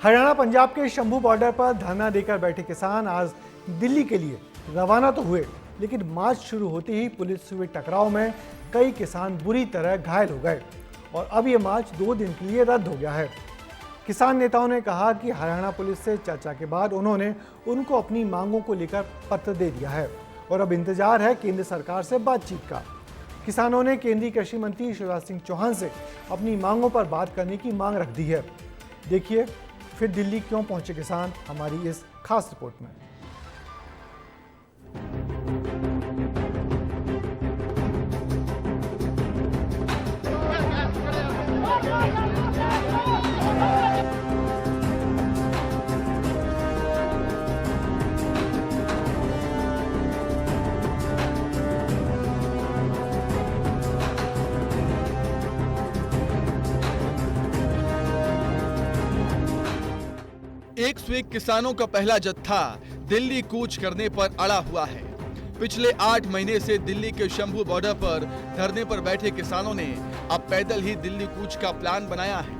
हरियाणा पंजाब के शंभू बॉर्डर पर धरना देकर बैठे किसान आज दिल्ली के लिए रवाना तो हुए, लेकिन मार्च शुरू होते ही पुलिस से हुए टकराव में कई किसान बुरी तरह घायल हो गए और अब ये मार्च 2 दिन के लिए रद्द हो गया है। किसान नेताओं ने कहा कि हरियाणा पुलिस से चर्चा के बाद उन्होंने उनको अपनी मांगों को लेकर पत्र दे दिया है और अब इंतजार है केंद्र सरकार से बातचीत का। किसानों ने केंद्रीय कृषि मंत्री शिवराज सिंह चौहान से अपनी मांगों पर बात करने की मांग रख दी है। देखिए फिर दिल्ली क्यों पहुंचे किसान, हमारी इस खास रिपोर्ट में। एक सौ एक किसानों का पहला जत्था दिल्ली कूच करने पर अड़ा हुआ है। पिछले 8 महीने से दिल्ली के शंभू बॉर्डर पर धरने पर बैठे किसानों ने अब पैदल ही दिल्ली कूच का प्लान बनाया है।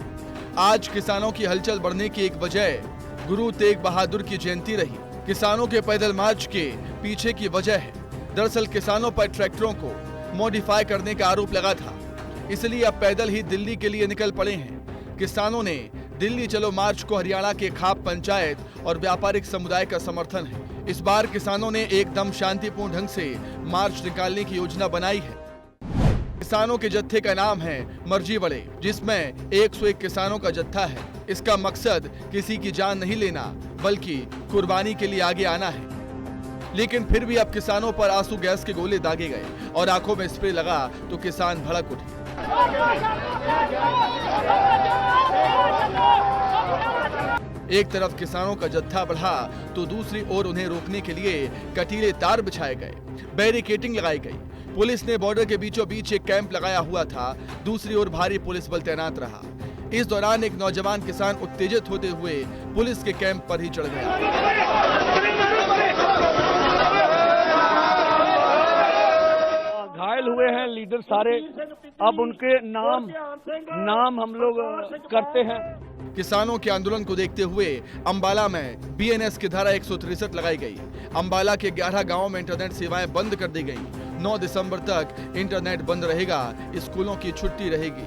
आज किसानों की हलचल बढ़ने की एक वजह गुरु तेग बहादुर की जयंती रही। किसानों के पैदल मार्च के पीछे की वजह है, दरअसल किसानों पर ट्रैक्टरों को मॉडिफाई करने का आरोप लगा था, इसलिए अब पैदल ही दिल्ली के लिए निकल पड़े हैं। किसानों ने दिल्ली चलो मार्च को हरियाणा के खाप पंचायत और व्यापारिक समुदाय का समर्थन है। इस बार किसानों ने एकदम शांतिपूर्ण ढंग से मार्च निकालने की योजना बनाई है। किसानों के जत्थे का नाम है मर्जी बड़े, जिसमें 101 किसानों का जत्था है। इसका मकसद किसी की जान नहीं लेना बल्कि कुर्बानी के लिए आगे आना है। लेकिन फिर भी अब किसानों पर आंसू गैस के गोले दागे गए और आंखों में स्प्रे लगा तो किसान भड़क उठे। एक तरफ किसानों का जत्था बढ़ा तो दूसरी ओर उन्हें रोकने के लिए कटीले तार बिछाए गए, बैरिकेडिंग लगाई गई। पुलिस ने बॉर्डर के बीचों बीच एक कैंप लगाया हुआ था, दूसरी ओर भारी पुलिस बल तैनात रहा। इस दौरान एक नौजवान किसान उत्तेजित होते हुए पुलिस के कैंप पर ही चढ़ गया। घायल हुए हैं लीडर सारे, अब उनके नाम हम लोग करते हैं। किसानों के आंदोलन को देखते हुए अंबाला में बीएनएस की धारा 163 लगाई गई। अंबाला के 11 गांवों में इंटरनेट सेवाएं बंद कर दी गई। 9 दिसंबर तक इंटरनेट बंद रहेगा, स्कूलों की छुट्टी रहेगी।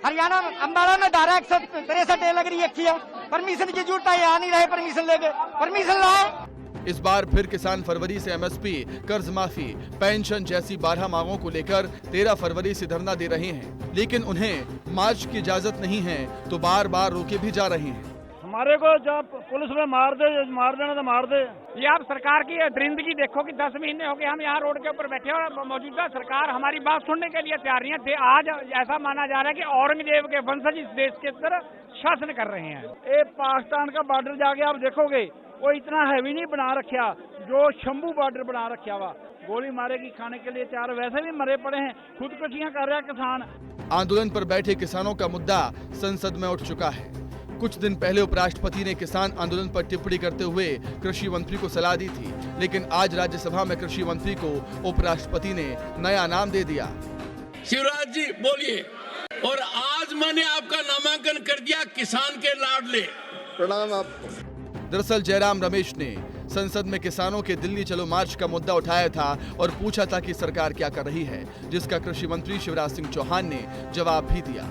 हरियाणा अंबाला में धारा 163 लग रही है, परमिशन की जरूरत है, यहाँ नहीं रहे परमिशन लेके, परमिशन लाओ। इस बार फिर किसान फरवरी से एमएसपी, कर्ज माफी, पेंशन जैसी 12 मांगों को लेकर 13 फरवरी से धरना दे रहे हैं, लेकिन उन्हें मार्च की इजाजत नहीं है तो बार बार रोके भी जा रहे हैं। हमारे को जब पुलिस में मार देना तो मार दे। ये आप सरकार की दरिंदगी देखो कि 10 महीने हो गए हम यहाँ रोड के ऊपर बैठे और मौजूदा सरकार हमारी बात सुनने के लिए तैयार नहीं है। आज ऐसा माना जा रहा है कि औरंगजेब के वंशज इस देश के अंदर शासन कर रहे हैं। ये पाकिस्तान का बॉर्डर जाके आप देखोगे वो इतना हैवी नहीं बना रखा जो शंभू बॉर्डर बना रखा हुआ। गोली मारेगी खाने के लिए तैयार, वैसे भी मरे पड़े हैं, खुदकुशियां कर रहा है किसान। आंदोलन पर बैठे किसानों का मुद्दा संसद में उठ चुका है। कुछ दिन पहले उपराष्ट्रपति ने किसान आंदोलन पर टिप्पणी करते हुए कृषि मंत्री को सलाह दी थी, लेकिन आज राज्यसभा में कृषि मंत्री को उपराष्ट्रपति ने नया नाम दे दिया। शिवराज जी बोलिए। और आज मैंने आपका नामांकन कर दिया किसान के लाडले। प्रणाम आपको। दरअसल जयराम रमेश ने संसद में किसानों के दिल्ली चलो मार्च का मुद्दा उठाया था और पूछा था कि सरकार क्या कर रही है, जिसका कृषि मंत्री शिवराज सिंह चौहान ने जवाब भी दिया।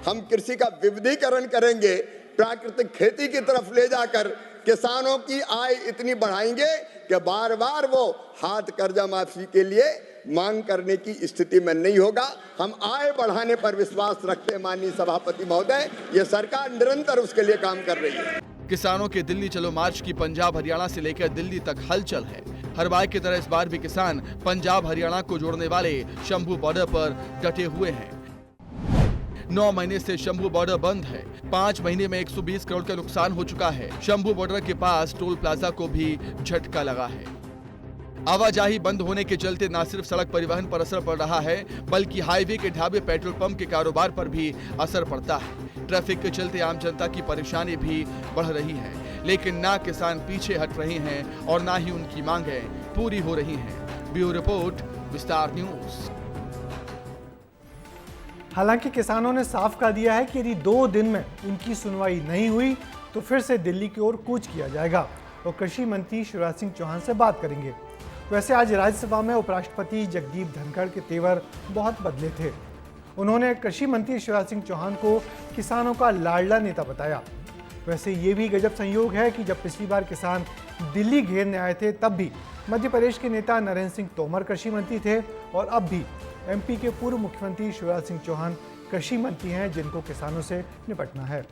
हम कृषि का विविधीकरण करेंगे, प्राकृतिक खेती की तरफ ले जाकर किसानों की आय इतनी बढ़ाएंगे कि बार बार वो हाथ कर्जा माफी के लिए मांग करने की स्थिति में नहीं होगा। हम आय बढ़ाने पर विश्वास रखते हैं माननीय सभापति महोदय, ये सरकार निरंतर उसके लिए काम कर रही है। किसानों के दिल्ली चलो मार्च की पंजाब हरियाणा से लेकर दिल्ली तक हलचल है। हर बार की तरह इस बार भी किसान पंजाब हरियाणा को जोड़ने वाले शंभू बॉर्डर पर डटे हुए हैं। 9 महीने से शंभू बॉर्डर बंद है। 5 महीने में 120 करोड़ का नुकसान हो चुका है। शंभू बॉर्डर के पास टोल प्लाजा को भी झटका लगा है। आवाजाही बंद होने के चलते न सिर्फ सड़क परिवहन पर असर पड़ रहा है, बल्कि हाईवे के ढाबे, पेट्रोल पंप के कारोबार पर भी असर पड़ता है। ट्रैफिक के चलते आम जनता की परेशानी भी बढ़ रही है, लेकिन ना किसान पीछे हट रहे हैं और ना ही उनकी मांगें पूरी हो रही हैं। ब्यूरो रिपोर्ट, विस्तार न्यूज। हालांकि किसानों ने साफ कर दिया है कि यदि 2 दिन में उनकी सुनवाई नहीं हुई तो फिर से दिल्ली की ओर कूच किया जाएगा और कृषि मंत्री शिवराज सिंह चौहान से बात करेंगे। वैसे आज राज्यसभा में उपराष्ट्रपति जगदीप धनखड़ के तेवर बहुत बदले थे। उन्होंने कृषि मंत्री शिवराज सिंह चौहान को किसानों का लाडला नेता बताया। वैसे ये भी गजब संयोग है कि जब पिछली बार किसान दिल्ली घेरने आए थे तब भी मध्य प्रदेश के नेता नरेंद्र सिंह तोमर कृषि मंत्री थे और अब भी एमपी के पूर्व मुख्यमंत्री शिवराज सिंह चौहान कृषि मंत्री हैं जिनको किसानों से निपटना है।